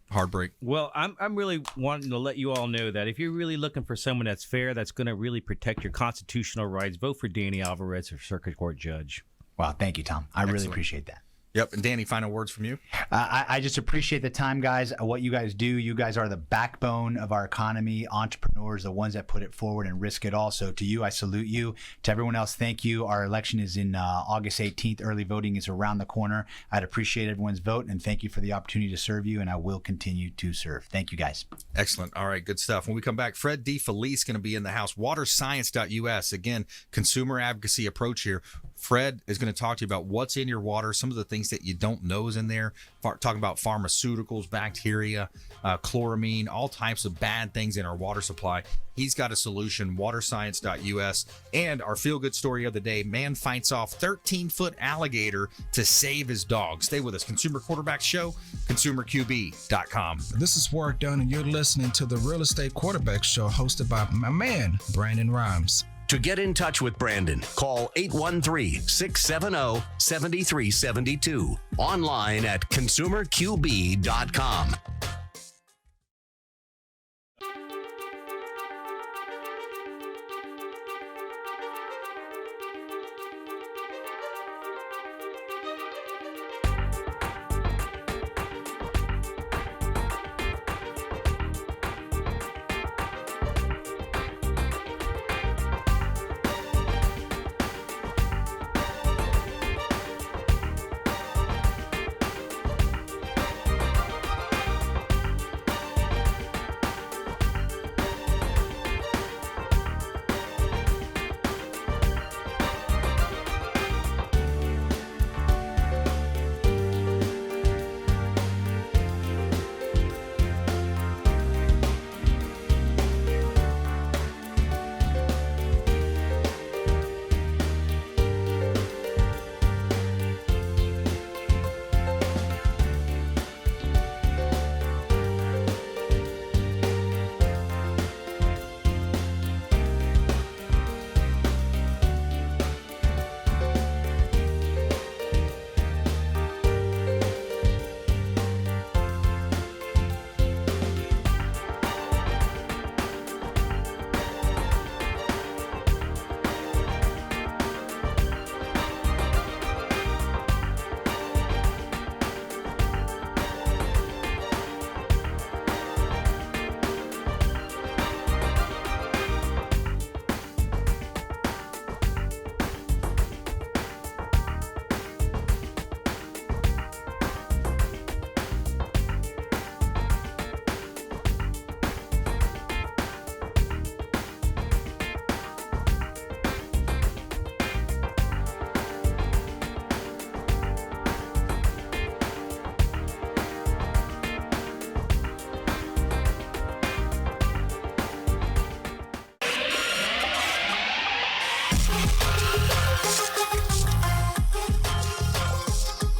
hard break. Well, I'm really wanting to let you all know that if you're really looking for someone that's fair, that's going to really protect your constitutional rights, vote for Danny Alvarez for Circuit Court Judge. Wow, thank you, Tom. I really appreciate that. Yep. And Danny, final words from you? I just appreciate the time, guys. What you guys do, you guys are the backbone of our economy, entrepreneurs, the ones that put it forward and risk it all. So to you, I salute you. To everyone else, thank you. Our election is in August 18th. Early voting is around the corner. I'd appreciate everyone's vote, and thank you for the opportunity to serve you, and I will continue to serve. Thank you, guys. Excellent. All right, good stuff. When we come back, Fred DeFelice going to be in the house. Waterscience.us. Again, consumer advocacy approach here. Fred is going to talk to you about what's in your water, some of the things that you don't know is in there, talking about pharmaceuticals, bacteria, chloramine, all types of bad things in our water supply. He's got a solution, waterscience.us. And our feel-good story of the day, man fights off 13-foot alligator to save his dog. Stay with us. Consumer Quarterback Show, consumerqb.com. This is Warwick Dunn, and you're listening to the Real Estate Quarterback Show hosted by my man, Brandon Rhymes. To get in touch with Brandon, call 813-670-7372. Online at consumerqb.com.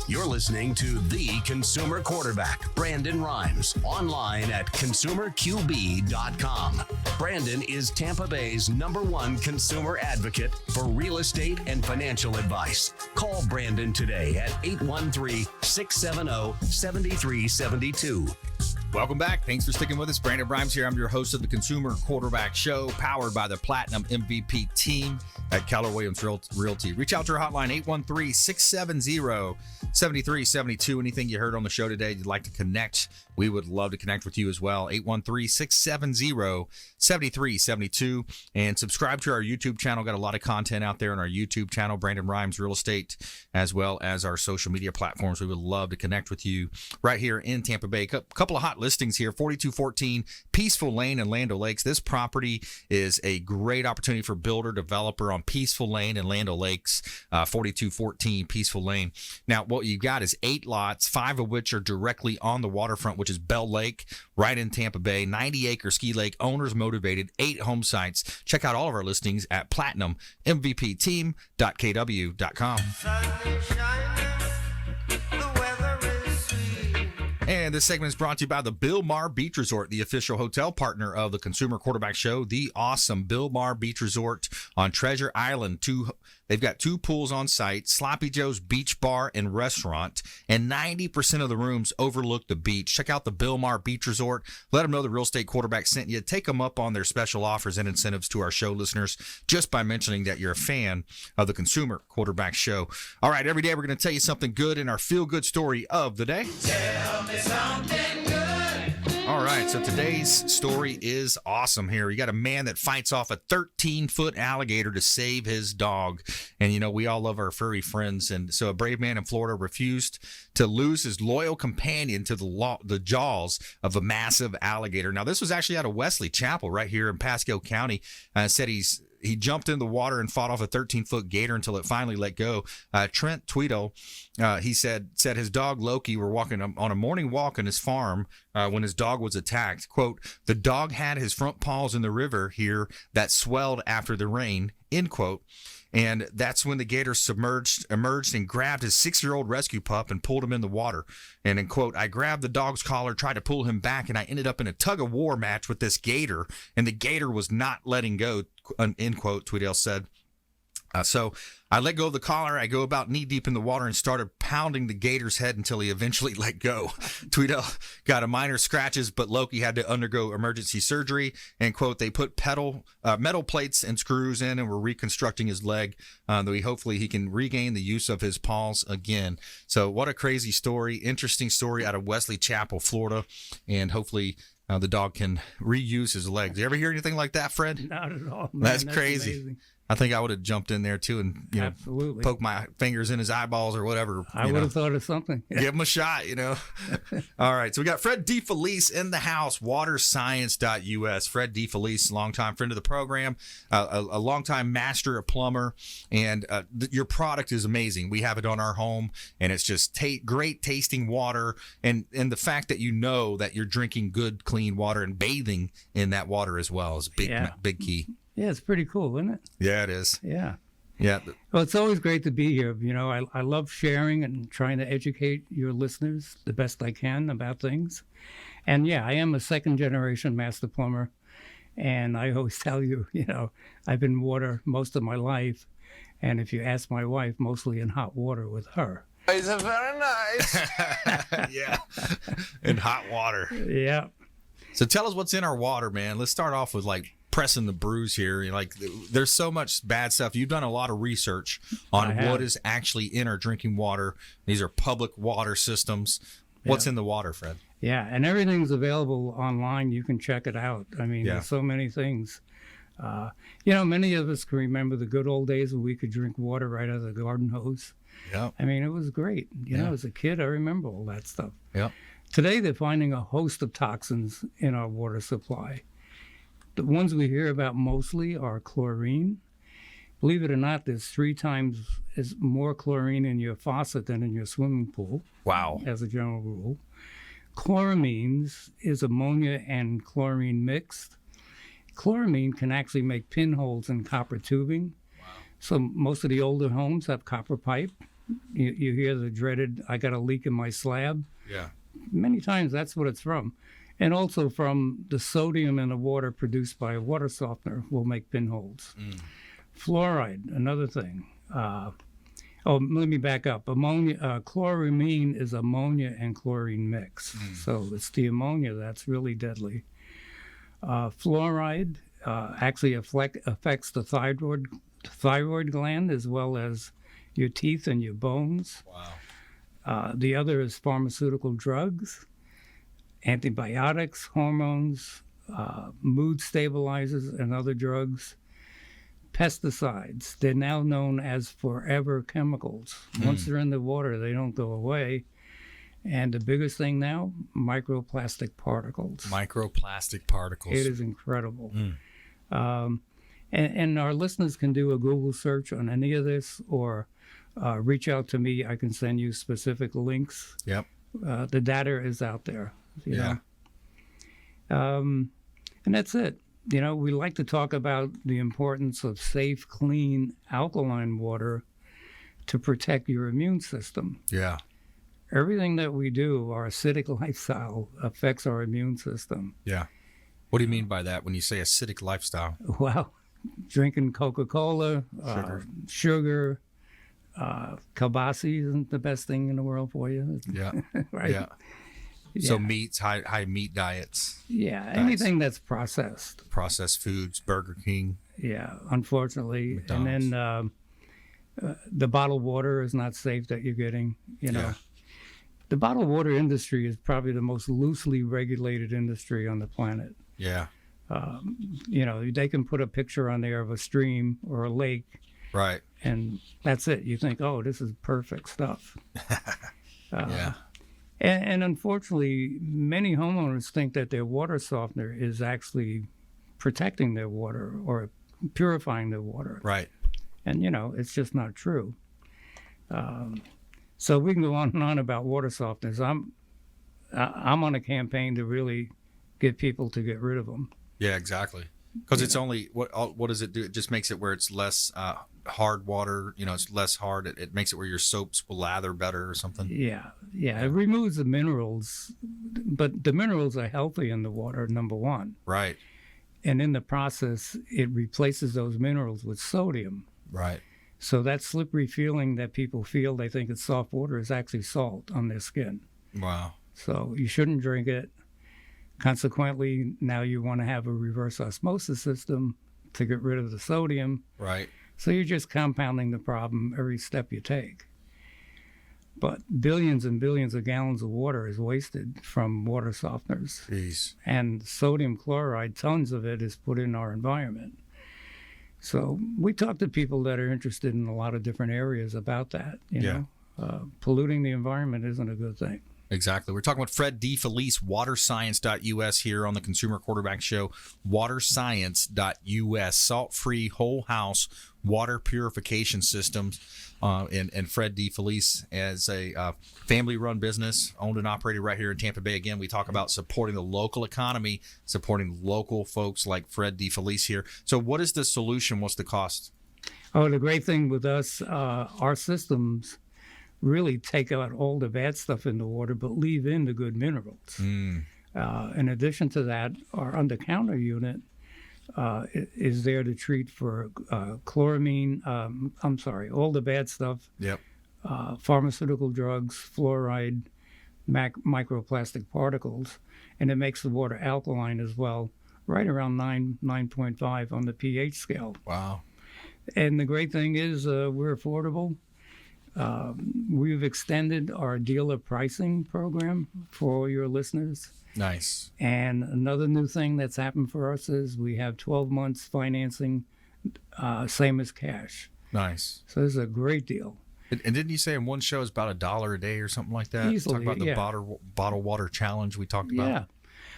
You're listening to The Consumer Quarterback, Brandon Rhymes, online at consumerqb.com. Brandon is Tampa Bay's #1 consumer advocate for real estate and financial advice. Call Brandon today at 813-670-7372. Welcome back. Thanks for sticking with us. Brandon Rhymes here. I'm your host of the Consumer Quarterback Show, powered by the Platinum MVP team at Keller Williams Realty. Reach out to our hotline, 813-670-7372. Anything you heard on the show today you'd like to connect, we would love to connect with you as well. 813-670-7372. And subscribe to our YouTube channel. Got a lot of content out there on our YouTube channel, Brandon Rhymes Real Estate, as well as our social media platforms. We would love to connect with you right here in Tampa Bay. A couple of hot listings here, 4214 Peaceful Lane in Land O'Lakes. This property is a great opportunity for builder developer on Peaceful Lane in Land O'Lakes, 4214 Peaceful Lane. Now, what you've got is 8 lots, 5 of which are directly on the waterfront, which is Bell Lake, right in Tampa Bay. 90-acre ski lake, owners motivated, 8 home sites. Check out all of our listings at platinummvpteam.kw.com. And this segment is brought to you by the Bill Maher Beach Resort, the official hotel partner of the Consumer Quarterback Show. The awesome Bill Maher Beach Resort on Treasure Island. They've got 2 pools on site, Sloppy Joe's Beach Bar and Restaurant, and 90% of the rooms overlook the beach. Check out the Bill Maher Beach Resort. Let them know the Real Estate Quarterback sent you. Take them up on their special offers and incentives to our show listeners just by mentioning that you're a fan of the Consumer Quarterback Show. All right, every day we're going to tell you something good in our feel-good story of the day. Tell me something good. All right, so today's story is awesome here. You got a man that fights off a 13-foot alligator to save his dog. And, you know, we all love our furry friends. And so a brave man in Florida refused to lose his loyal companion to the jaws of a massive alligator. Now, this was actually out of Wesley Chapel right here in Pasco County. Said he jumped in the water and fought off a 13-foot gator until it finally let go. Trent Tweedle, he said his dog Loki were walking on a morning walk on his farm when his dog was attacked. Quote, the dog had his front paws in the river here that swelled after the rain, end quote. And that's when the gator emerged and grabbed his 6-year-old rescue pup and pulled him in the water. And in quote, I grabbed the dog's collar, tried to pull him back, and I ended up in a tug-of-war match with this gator, and the gator was not letting go, end quote, Tweedale said. So I let go of the collar. I go about knee-deep in the water and started pounding the gator's head until he eventually let go. Tweedle got a minor scratches, but Loki had to undergo emergency surgery. And, quote, they put metal plates and screws in and were reconstructing his leg, though hopefully he can regain the use of his paws again. So what a crazy story, interesting story out of Wesley Chapel, Florida. And hopefully the dog can reuse his legs. You ever hear anything like that, Fred? Not at all. Man, that's crazy. Amazing. I think I would have jumped in there too and Absolutely. Poke my fingers in his eyeballs or whatever. I would have thought of something. Give him a shot, All right, so we got Fred DeFelice in the house, waterscience.us. Fred DeFelice, longtime friend of the program, a longtime master, a plumber, and your product is amazing. We have it on our home, and it's just great tasting water, and the fact that you know that you're drinking good, clean water and bathing in that water as well is big key. Yeah, it's pretty cool, isn't it? Yeah, it is. Yeah. Yeah. Well, it's always great to be here. I love sharing and trying to educate your listeners the best I can about things. And yeah, I am a second-generation master plumber. And I always tell you, I've been in water most of my life. And if you ask my wife, mostly in hot water with her. It's very nice. Yeah. In hot water. Yeah. So tell us what's in our water, man. Let's start off with pressing the bruise here. There's so much bad stuff. You've done a lot of research on what is actually in our drinking water. These are public water systems. What's in the water, Fred? Yeah, and everything's available online. You can check it out. There's so many things. Many of us can remember the good old days when we could drink water right out of the garden hose. Yeah. It was great. As a kid, I remember all that stuff. Yeah. Today, they're finding a host of toxins in our water supply. The ones we hear about mostly are chlorine. Believe it or not, there's 3 times as more chlorine in your faucet than in your swimming pool. Wow. As a general rule. Chloramines is ammonia and chlorine mixed. Chloramine can actually make pinholes in copper tubing. Wow. So most of the older homes have copper pipe. You hear the dreaded, I got a leak in my slab. Yeah. Many times that's what it's from. And also from the sodium in the water produced by a water softener will make pinholes. Fluoride, another thing. Oh, let me back up. Ammonia, chloramine is ammonia and chlorine mix. So it's the ammonia that's really deadly. Fluoride actually affects the thyroid gland as well as your teeth and your bones. Wow. The other is pharmaceutical drugs, antibiotics, hormones, mood stabilizers, and other drugs. Pesticides, they're now known as forever chemicals. Once they're in the water, they don't go away. And the biggest thing now, microplastic particles. Microplastic particles. It is incredible. And our listeners can do a Google search on any of this, or reach out to me. I can send you specific links. Yep. The data is out there. You Yeah. know? And that's it. You know, we like to talk about the importance of safe, clean, alkaline water to protect your immune system. Yeah. Everything that we do, our acidic lifestyle, affects our immune system. Yeah. What do you mean by that when you say acidic lifestyle? Well, drinking Coca-Cola, sugar, kielbasa isn't the best thing in the world for you. Yeah. Right? Yeah. So meats, high meat diets. Yeah, anything that's processed. Processed foods, Burger King. Yeah, unfortunately. McDonald's. And then the bottled water is not safe that you're getting, you know. Yeah. The bottled water industry is probably the most loosely regulated industry on the planet. Yeah. You know, they can put a picture on there of a stream or a lake, Right. and that's it. You think, oh, this is perfect stuff. Yeah. And unfortunately, many homeowners think that their water softener is actually protecting their water or purifying their water. Right. And, you know, it's just not true. So we can go on and on about water softeners. I'm on a campaign to really get people to get rid of them. Yeah, exactly. Because it's only, what does it do? It just makes it where it's less hard water. You know, it's less hard. It makes it where your soaps will lather better or something. Yeah. It removes the minerals, but the minerals are healthy in the water, number one. Right. And in the process, it replaces those minerals with sodium. Right. So that slippery feeling that people feel, they think it's soft water, is actually salt on their skin. Wow. So you shouldn't drink it. Consequently, now you want to have a reverse osmosis system to get rid of the sodium. Right. So you're just compounding the problem every step you take. But billions and billions of gallons of water is wasted from water softeners. Jeez. And sodium chloride, tons of it is put in our environment. So we talk to people that are interested in a lot of different areas about that. You know, polluting the environment isn't a good thing. Exactly. We're talking about Fred DeFelice, waterscience.us here on the Consumer Quarterback Show. Waterscience.us, salt-free, whole house water purification systems. And Fred DeFelice, as a family-run business, owned and operated right here in Tampa Bay. Again, we talk about supporting the local economy, supporting local folks like Fred DeFelice here. So what is the solution? What's the cost? Oh, the great thing with us, our systems really take out all the bad stuff in the water, but leave in the good minerals. In addition to that, our under-counter unit is there to treat for chloramine, all the bad stuff. Yep. Pharmaceutical drugs, fluoride, microplastic particles, and it makes the water alkaline as well, right around 9.5 on the pH scale. Wow. And the great thing is we're affordable. We've extended our dealer pricing program for your listeners. Nice. And another new thing that's happened for us is we have 12 months financing, same as cash. Nice. So this is a great deal. And didn't you say in one show it's about $1 a day or something like that? Easily, Talk about the bottle water challenge we talked about.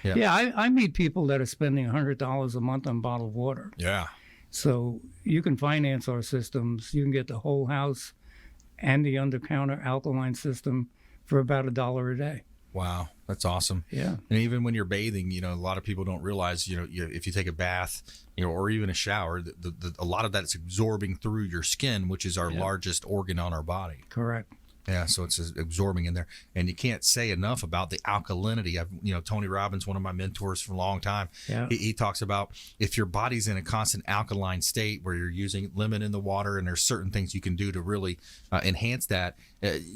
Yeah, I meet people that are spending $100 a month on bottled water. Yeah. So you can finance our systems. You can get the whole house and the under-counter alkaline system for about $1 a day. Wow, that's awesome. Yeah. And even when you're bathing, you know, a lot of people don't realize, you know, if you take a bath, you know, or even a shower, a lot of that's absorbing through your skin, which is our largest organ on our body. Correct. Yeah, so it's absorbing in there, and you can't say enough about the alkalinity. Tony Robbins, one of my mentors for a long time. Yeah. He talks about if your body's in a constant alkaline state where you're using lemon in the water, and there's certain things you can do to really enhance that.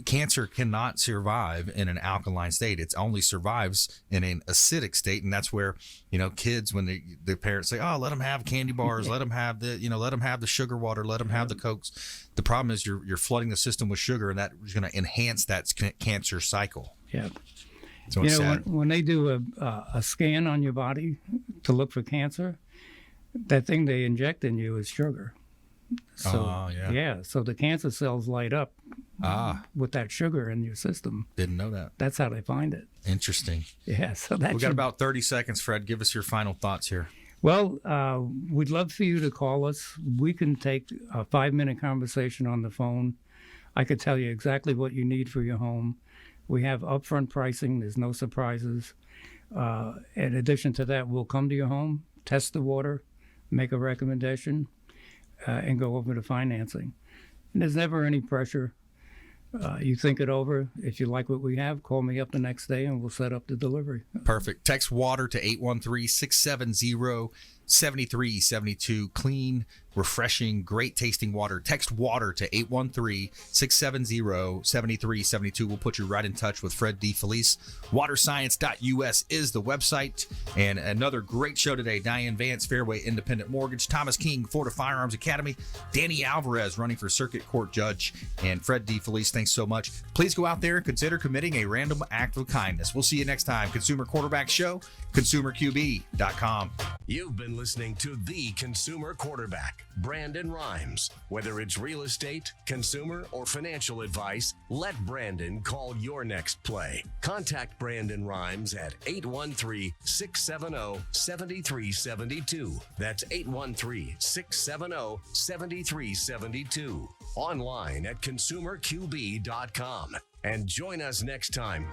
Cancer cannot survive in an alkaline state. It only survives in an acidic state, and that's where kids, when the parents say, "Oh, let them have candy bars, let them have let them have the sugar water, let them have the Cokes." The problem is you're flooding the system with sugar, and that is going to enhance that cancer cycle. Yeah. So it's sad. When they do a scan on your body to look for cancer, that thing they inject in you is sugar. So, so the cancer cells light up with that sugar in your system. Didn't know that. That's how they find it. Interesting. Yeah. So that we got about 30 seconds, Fred. Give us your final thoughts here. Well, we'd love for you to call us. We can take a 5-minute conversation on the phone. I could tell you exactly what you need for your home. We have upfront pricing. There's no surprises. In addition to that, we'll come to your home, test the water, make a recommendation, and go over the financing. And there's never any pressure. You think it over. If you like what we have, call me up the next day and we'll set up the delivery. Perfect. Text WATER to 813-670-7372. Clean, refreshing, great tasting water. Text WATER to 813-670-7372. We'll put you right in touch with Fred DeFelice. Waterscience.us is the website. And another great show today. Diane, Vance, Fairway Independent Mortgage. Thomas King, Florida Firearms Academy. Danny Alvarez, running for Circuit Court Judge. And Fred DeFelice, thanks so much. Please go out there and consider committing a random act of kindness. We'll see you next time. Consumer Quarterback Show, ConsumerQB.com. You've been listening to The Consumer Quarterback, Brandon Rhymes. Whether it's real estate, consumer, or financial advice, let Brandon call your next play. Contact Brandon Rhymes at 813-670-7372. That's 813-670-7372. Online at ConsumerQB.com. And join us next time